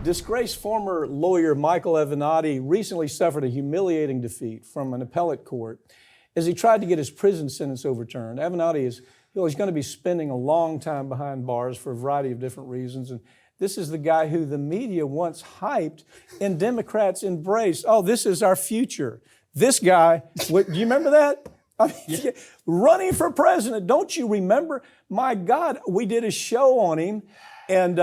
Disgraced former lawyer Michael Avenatti recently suffered a humiliating defeat from an appellate court as he tried to get his prison sentence overturned. Avenatti is he's going to be spending a long time behind bars for a variety of different reasons. And this is the guy who the media once hyped and Democrats embraced. Oh, this is our future. This guy, do you remember that? I mean, running for president. Don't you remember? My God, we did a show on him. And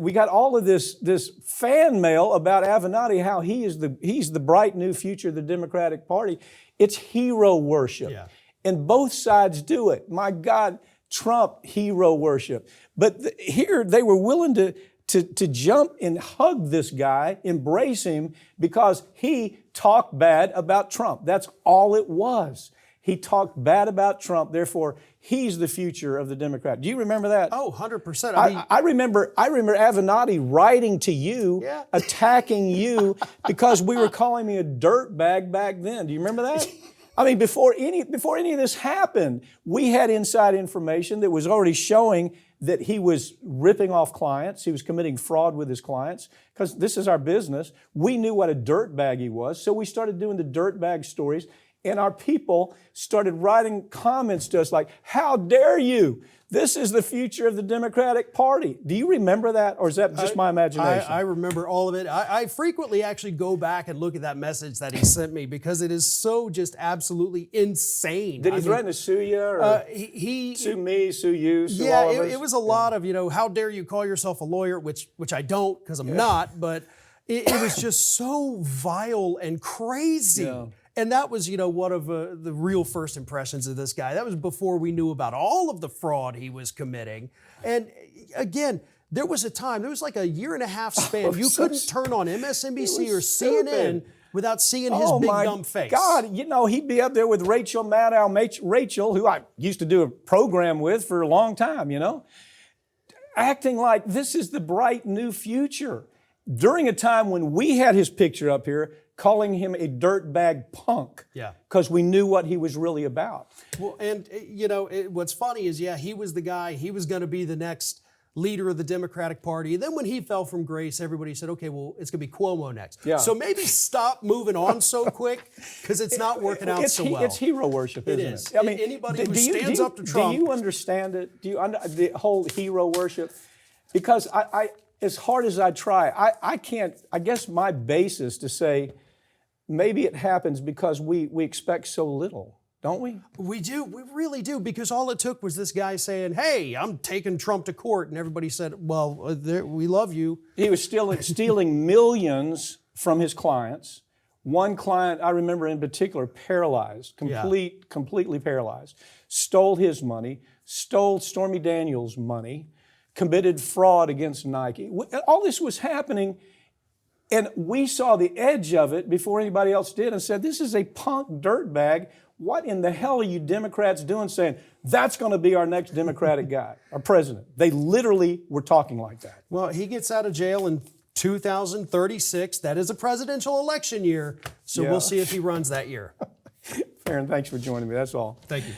we got all of this fan mail about Avenatti, how he's the bright new future of the Democratic Party. It's hero worship. Yeah. And both sides do it. My God, Trump, hero worship. But here they were willing to jump and hug this guy, embrace him, because he talked bad about Trump. That's all it was. He talked bad about Trump, therefore he's the future of the Democrat. Do you remember that? Oh, 100%. I remember Avenatti writing to you, attacking you, because we were calling me a dirtbag back then. Do you remember that? I mean, before any of this happened, we had inside information that was already showing that he was ripping off clients. He was committing fraud with his clients, because this is our business. We knew what a dirtbag he was, so we started doing the dirtbag stories. And our people started writing comments to us like, how dare you? This is the future of the Democratic Party. Do you remember that, or is that just my imagination? I remember all of it. I frequently actually go back and look at that message that he sent me, because it is so just absolutely insane. Did he threaten to sue you? Or sue me, sue you, sue all of us? It was a lot of, how dare you call yourself a lawyer, which I don't, because I'm not, but it was just so vile and crazy. Yeah. And that was, one of the real first impressions of this guy. That was before we knew about all of the fraud he was committing. And again, there was like a year and a half span. You couldn't turn on MSNBC or CNN without seeing his big dumb face. God, he'd be up there with Rachel Maddow, Rachel, who I used to do a program with for a long time, acting like this is the bright new future. During a time when we had his picture up here, calling him a dirtbag punk, because we knew what he was really about. Well, and what's funny is, he was the guy. He was going to be the next leader of the Democratic Party. And then when he fell from grace, everybody said, okay, well, it's going to be Cuomo next. Yeah. So maybe stop moving on so quick, because it's not working out so well. It's hero worship, isn't it? I mean, anybody who stands up to Trump. Do you understand it? Do you the whole hero worship? Because I as hard as I try, I can't. I guess my basis to say, maybe it happens because we expect so little, don't we? We do. We really do. Because all it took was this guy saying, hey, I'm taking Trump to court. And everybody said, well, we love you. He was stealing millions from his clients. One client, I remember in particular, paralyzed, completely paralyzed, stole his money, stole Stormy Daniels' money, committed fraud against Nike. All this was happening. And we saw the edge of it before anybody else did and said, this is a punk dirtbag. What in the hell are you Democrats doing saying, that's going to be our next Democratic guy, our president? They literally were talking like that. Well, he gets out of jail in 2036. That is a presidential election year. So we'll see if he runs that year. Farron, thanks for joining me. That's all. Thank you.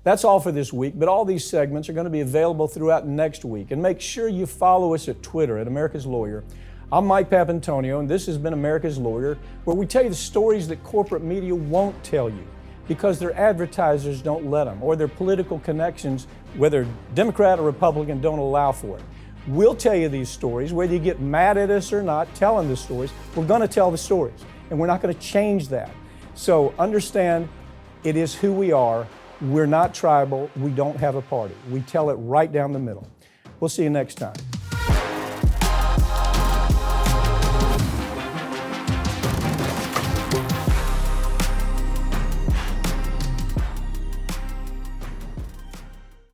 That's all for this week, but all these segments are going to be available throughout next week. And make sure you follow us at Twitter at America's Lawyer. I'm Mike Papantonio, and this has been America's Lawyer, where we tell you the stories that corporate media won't tell you because their advertisers don't let them, or their political connections, whether Democrat or Republican, don't allow for it. We'll tell you these stories, whether you get mad at us or not telling the stories. We're going to tell the stories, and we're not going to change that. So understand, it is who we are. We're not tribal. We don't have a party. We tell it right down the middle. We'll see you next time.